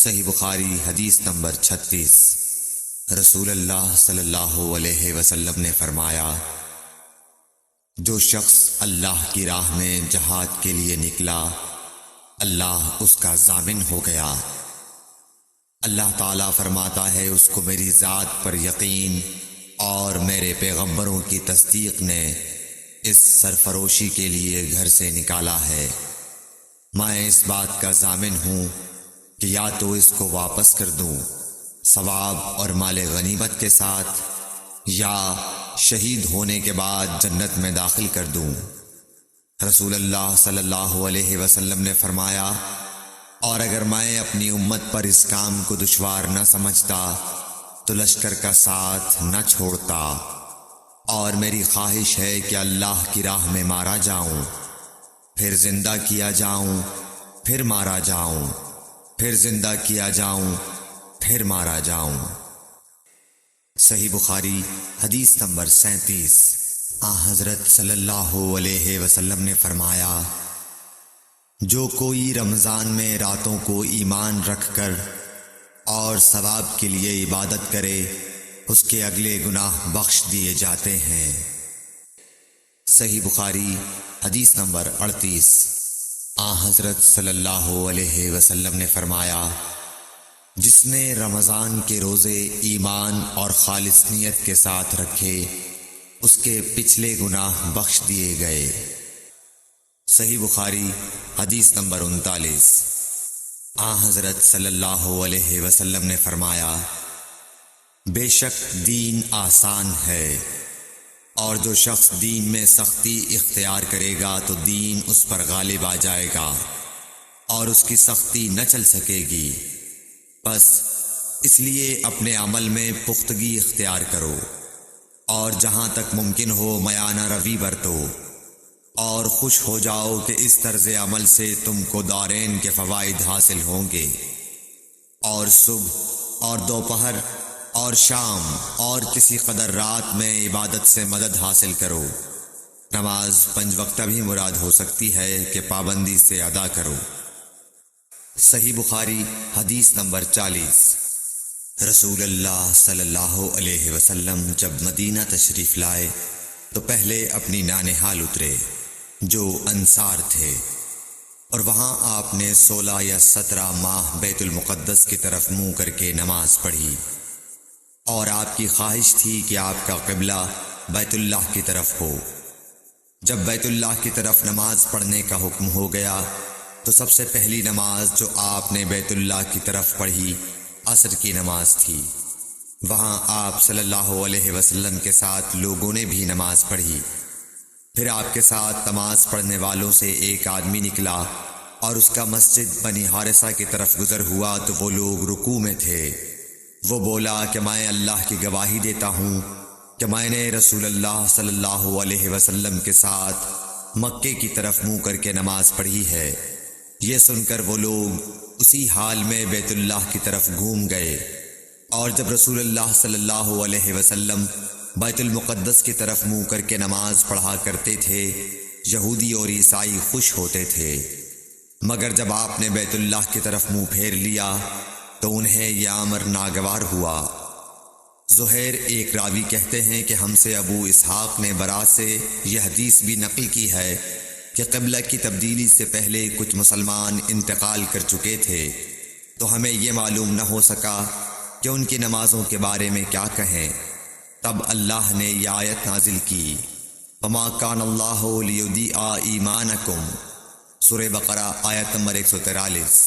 صحیح بخاری حدیث نمبر 36۔ رسول اللہ صلی اللہ علیہ وسلم نے فرمایا، جو شخص اللہ کی راہ میں جہاد کے لیے نکلا، اللہ اس کا ضامن ہو گیا۔ اللہ تعالیٰ فرماتا ہے، اس کو میری ذات پر یقین اور میرے پیغمبروں کی تصدیق نے اس سرفروشی کے لیے گھر سے نکالا ہے۔ میں اس بات کا ضامن ہوں کہ یا تو اس کو واپس کر دوں ثواب اور مال غنیمت کے ساتھ، یا شہید ہونے کے بعد جنت میں داخل کر دوں۔ رسول اللہ صلی اللہ علیہ وسلم نے فرمایا، اور اگر میں اپنی امت پر اس کام کو دشوار نہ سمجھتا تو لشکر کا ساتھ نہ چھوڑتا، اور میری خواہش ہے کہ اللہ کی راہ میں مارا جاؤں، پھر زندہ کیا جاؤں، پھر مارا جاؤں، پھر زندہ کیا جاؤں، پھر مارا جاؤں۔ صحیح بخاری حدیث نمبر 37۔ حضرت صلی اللہ علیہ وسلم نے فرمایا، جو کوئی رمضان میں راتوں کو ایمان رکھ کر اور ثواب کے لیے عبادت کرے، اس کے اگلے گناہ بخش دیے جاتے ہیں۔ صحیح بخاری حدیث نمبر 38۔ حضرت صلی اللہ علیہ وسلم نے فرمایا، جس نے رمضان کے روزے ایمان اور خالص نیت کے ساتھ رکھے، اس کے پچھلے گناہ بخش دیے گئے۔ صحیح بخاری حدیث نمبر 39۔ حضرت صلی اللہ علیہ وسلم نے فرمایا، بے شک دین آسان ہے، اور جو شخص دین میں سختی اختیار کرے گا تو دین اس پر غالب آ جائے گا اور اس کی سختی نہ چل سکے گی۔ بس اس لیے اپنے عمل میں پختگی اختیار کرو، اور جہاں تک ممکن ہو میانہ روی برتو، اور خوش ہو جاؤ کہ اس طرز عمل سے تم کو دارین کے فوائد حاصل ہوں گے، اور صبح اور دوپہر اور شام اور کسی قدر رات میں عبادت سے مدد حاصل کرو۔ نماز 5 وقتہ بھی مراد ہو سکتی ہے کہ پابندی سے ادا کرو۔ صحیح بخاری حدیث نمبر 40۔ رسول اللہ صلی اللہ علیہ وسلم جب مدینہ تشریف لائے تو پہلے اپنی نانہال اترے جو انصار تھے، اور وہاں آپ نے 16 یا 17 ماہ بیت المقدس کی طرف منہ کر کے نماز پڑھی، اور آپ کی خواہش تھی کہ آپ کا قبلہ بیت اللہ کی طرف ہو۔ جب بیت اللہ کی طرف نماز پڑھنے کا حکم ہو گیا تو سب سے پہلی نماز جو آپ نے بیت اللہ کی طرف پڑھی عصر کی نماز تھی۔ وہاں آپ صلی اللہ علیہ وسلم کے ساتھ لوگوں نے بھی نماز پڑھی۔ پھر آپ کے ساتھ نماز پڑھنے والوں سے ایک آدمی نکلا اور اس کا مسجد بنی حارثہ کی طرف گزر ہوا تو وہ لوگ رکوع میں تھے۔ وہ بولا کہ میں اللہ کی گواہی دیتا ہوں کہ میں نے رسول اللہ صلی اللہ علیہ وسلم کے ساتھ مکے کی طرف منہ کر کے نماز پڑھی ہے۔ یہ سن کر وہ لوگ اسی حال میں بیت اللہ کی طرف گھوم گئے، اور جب رسول اللہ صلی اللہ علیہ وسلم بیت المقدس کی طرف منہ کر کے نماز پڑھا کرتے تھے، یہودی اور عیسائی خوش ہوتے تھے، مگر جب آپ نے بیت اللہ کی طرف منہ پھیر لیا تو انہیں یہ امر ناگوار ہوا۔ زہیر ایک راوی کہتے ہیں کہ ہم سے ابو اسحاق نے برا سے یہ حدیث بھی نقل کی ہے کہ قبلہ کی تبدیلی سے پہلے کچھ مسلمان انتقال کر چکے تھے، تو ہمیں یہ معلوم نہ ہو سکا کہ ان کی نمازوں کے بارے میں کیا کہیں۔ تب اللہ نے یہ آیت نازل کی، وَمَا كَانَ اللَّهُ لِيُضِيعَ إِيمَانَكُمْ، سورہ بقرہ آیت نمبر 143۔